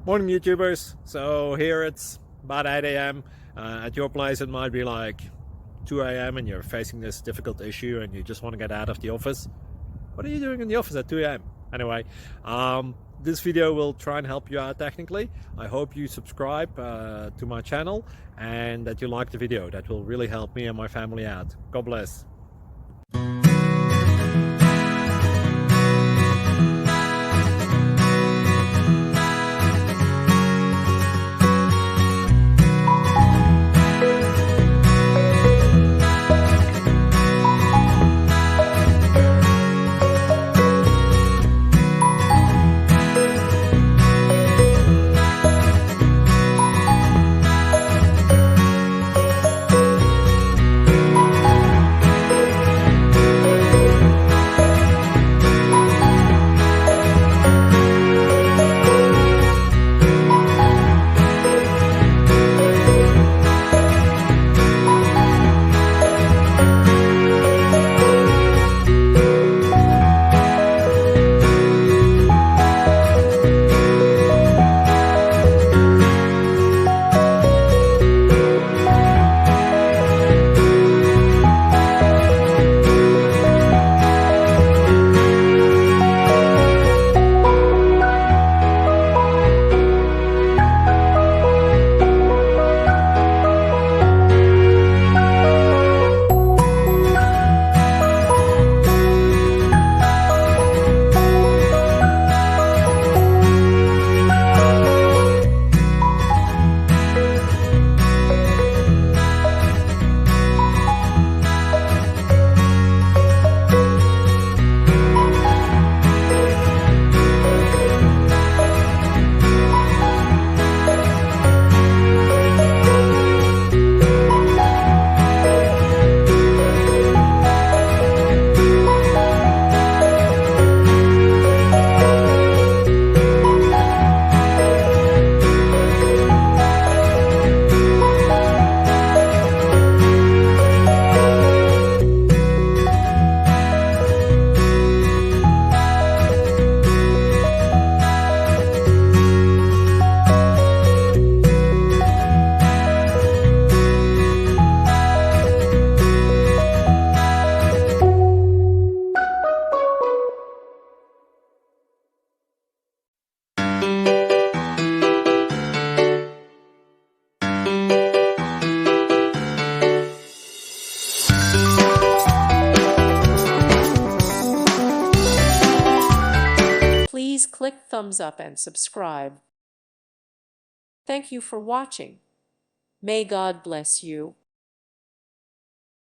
Morning YouTubers. So here it's about 8 a.m. At your place it might be like 2 a.m. and you're facing this difficult issue and you just want to get out of the office. What are you doing in the office at 2 a.m.? Anyway, this video will try and help you out technically. I hope you subscribe to my channel and that you like the video. That will really help me and my family out. God bless. Please click thumbs up and subscribe. Thank you for watching. May God bless you.